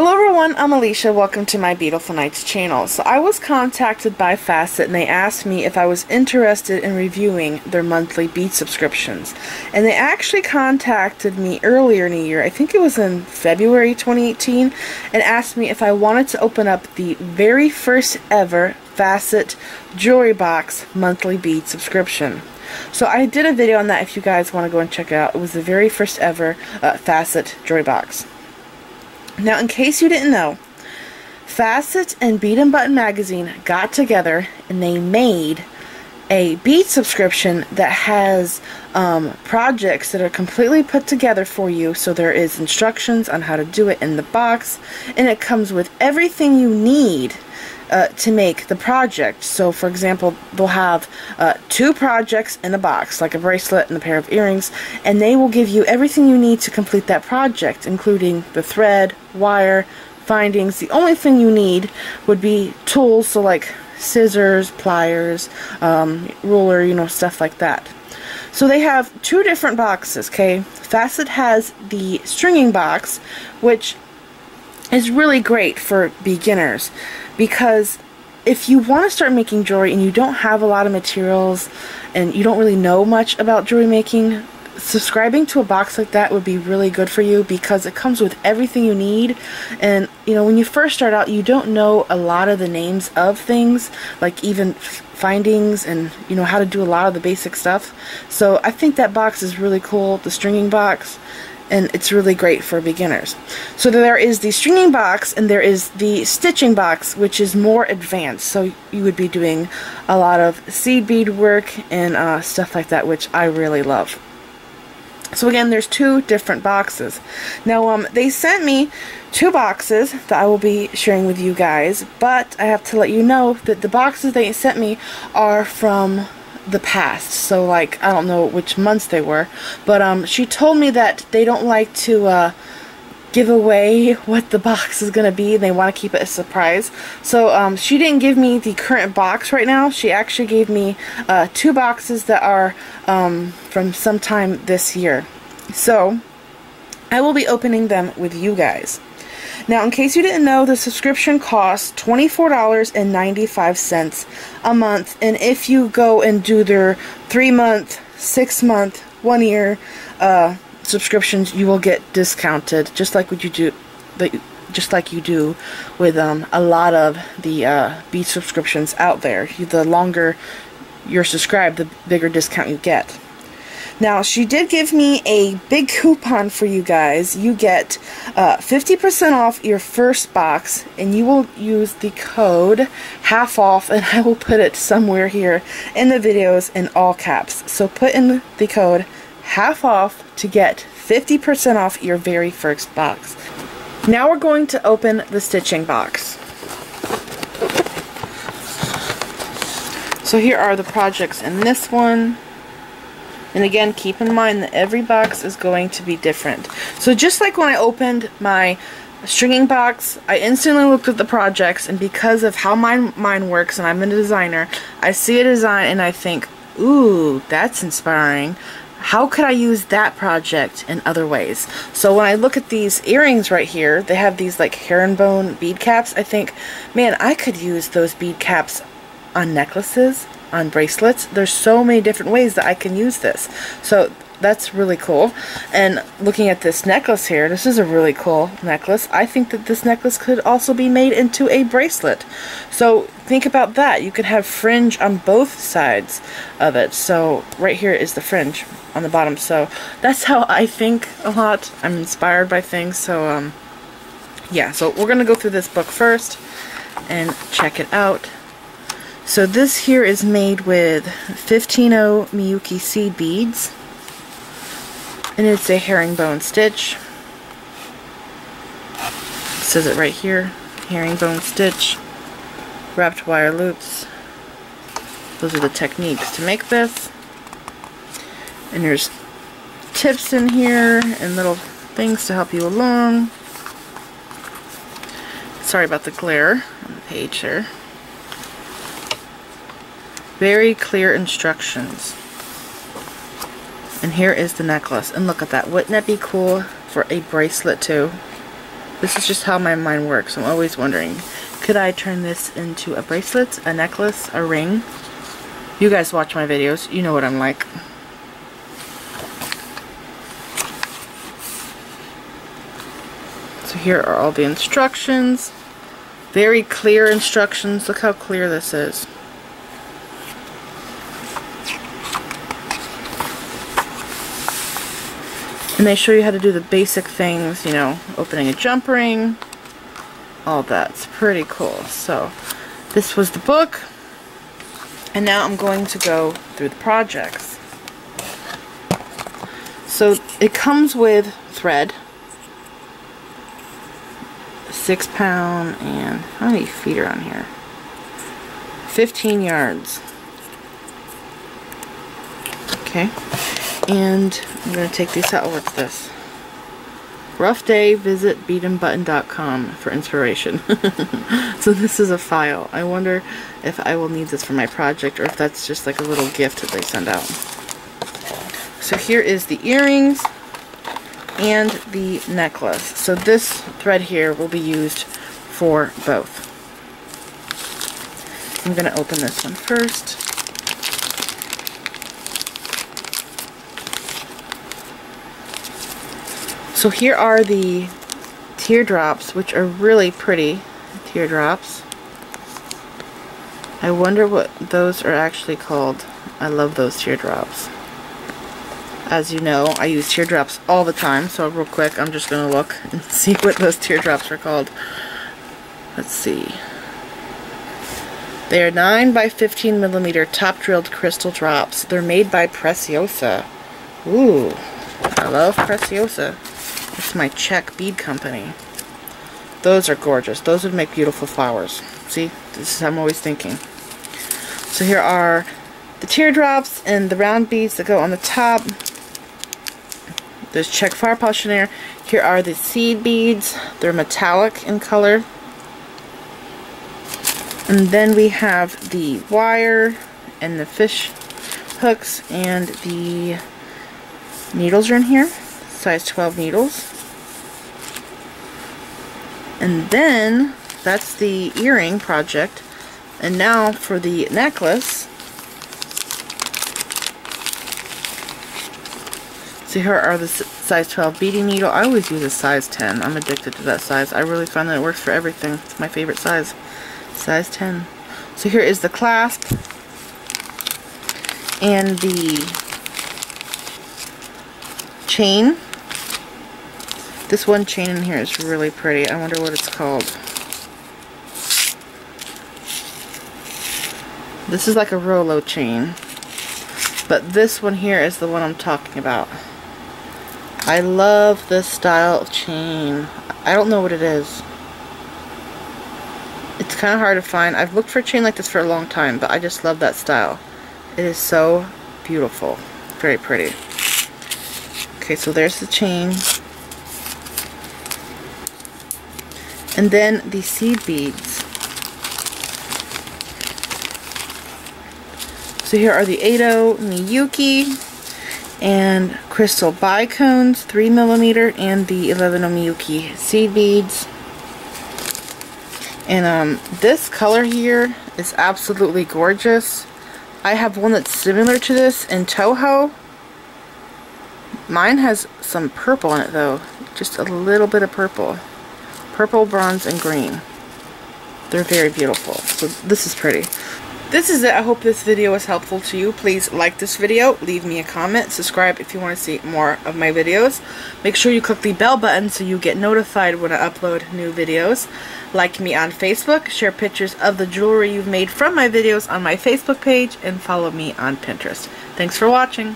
Hello everyone, I'm Alicia. Welcome to my Beautiful Nights channel. So I was contacted by Facet and they asked me if I was interested in reviewing their monthly bead subscriptions. And they actually contacted me earlier in the year, I think it was in February 2018, and asked me if I wanted to open up the very first ever Facet jewelry box monthly bead subscription. So I did a video on that if you guys want to go and check it out. It was the very first ever Facet jewelry box. Now, in case you didn't know, Facet and Bead and Button magazine got together and they made a bead subscription that has projects that are completely put together for you. So there is instructions on how to do it in the box, and it comes with everything you need to make the project. So for example, they'll have 2 projects in a box, like a bracelet and a pair of earrings, and they will give you everything you need to complete that project, including the thread, wire, findings. The only thing you need would be tools, so like scissors, pliers, ruler, you know, stuff like that. So they have 2 different boxes, okay? Facet has the stringing box, which is really great for beginners, because if you want to start making jewelry and you don't have a lot of materials and you don't really know much about jewelry making, subscribing to a box like that would be really good for you, because it comes with everything you need. And you know, when you first start out, you don't know a lot of the names of things, like even findings, and you know how to do a lot of the basic stuff. So I think that box is really cool, the stringing box, and it's really great for beginners. So there is the stringing box and there is the stitching box, which is more advanced. So you would be doing a lot of seed bead work and stuff like that, which I really love. So again, there's 2 different boxes. Now they sent me 2 boxes that I will be sharing with you guys, but I have to let you know that the boxes they sent me are from the past. So like, I don't know which months they were, but she told me that they don't like to give away what the box is gonna be. They want to keep it a surprise. So she didn't give me the current box right now. She actually gave me 2 boxes that are from sometime this year. So I will be opening them with you guys. Now, in case you didn't know, the subscription costs $24.95 a month, and if you go and do their 3-month, 6-month, 1-year subscriptions, you will get discounted, just like what you do, with a lot of the bead subscriptions out there. The longer you're subscribed, the bigger discount you get. Now, she did give me a big coupon for you guys. You get 50% off your first box, and you will use the code half off, and I will put it somewhere here in the videos in all caps. So put in the code half off to get 50% off your very first box. Now we're going to open the stitching box. So here are the projects in this one. And again, keep in mind that every box is going to be different. So just like when I opened my stringing box, I instantly looked at the projects, and because of how mine works, and I'm a designer, I see a design and I think, ooh, that's inspiring. How could I use that project in other ways? So when I look at these earrings right here, they have these like herringbone bead caps. I think, man, I could use those bead caps on necklaces, on bracelets. There's so many different ways that I can use this. So that's really cool. And looking at this necklace here, this is a really cool necklace. I think that this necklace could also be made into a bracelet. So think about that. You could have fringe on both sides of it. So right here is the fringe on the bottom. So that's how I think a lot. I'm inspired by things. So yeah, so we're gonna go through this book first and check it out. So this here is made with 15-0 Miyuki seed beads, and it's a herringbone stitch. It says it right here, herringbone stitch, wrapped wire loops. Those are the techniques to make this. And there's tips in here and little things to help you along. Sorry about the glare on the page here. Very clear instructions. And here is the necklace. And look at that. Wouldn't that be cool for a bracelet too? This is just how my mind works. I'm always wondering, could I turn this into a bracelet, a necklace, a ring? You guys watch my videos, you know what I'm like. So here are all the instructions. Very clear instructions. Look how clear this is. And they show you how to do the basic things, you know, opening a jump ring, all that. It's pretty cool. So this was the book, and now I'm going to go through the projects. So it comes with thread, 6 pound, and how many feet are on here? 15 yards. Okay. And I'm going to take these out. What's this? Rough day, visit beatenbutton.com for inspiration. So this is a file. I wonder if I will need this for my project or if that's just like a little gift that they send out. So here is the earrings and the necklace. So this thread here will be used for both. I'm going to open this one first. So here are the teardrops, which are really pretty teardrops. I wonder what those are actually called. I love those teardrops. As you know, I use teardrops all the time, so real quick, I'm just going to look and see what those teardrops are called. Let's see. They are 9 by 15 millimeter top drilled crystal drops. They're made by Preciosa. Ooh, I love Preciosa. It's my Czech bead company. Those are gorgeous. Those would make beautiful flowers. See, this is how I'm always thinking. So here are the teardrops and the round beads that go on the top. There's Czech flower polisher. Here are the seed beads. They're metallic in color. And then we have the wire and the fish hooks, and the needles are in here. Size 12 needles. And then that's the earring project. And now for the necklace. So here are the size 12 beading needle. I always use a size 10. I'm addicted to that size. I really find that it works for everything. It's my favorite size. Size 10. So here is the clasp and the chain. This one chain in here is really pretty. I wonder what it's called. This is like a Rolo chain. But this one here is the one I'm talking about. I love this style of chain. I don't know what it is. It's kind of hard to find. I've looked for a chain like this for a long time, but I just love that style. It is so beautiful. Very pretty. Okay, so there's the chain. And then the seed beads. So here are the Ado Miyuki and crystal bicones, 3mm, and the 11 Miyuki seed beads. And this color here is absolutely gorgeous. I have one that's similar to this in Toho. Mine has some purple in it though, just a little bit of purple. Purple, bronze, and green. They're very beautiful. So this is pretty. This is it. I hope this video was helpful to you. Please like this video, leave me a comment, subscribe if you want to see more of my videos. Make sure you click the bell button so you get notified when I upload new videos. Like me on Facebook, share pictures of the jewelry you've made from my videos on my Facebook page, and follow me on Pinterest. Thanks for watching.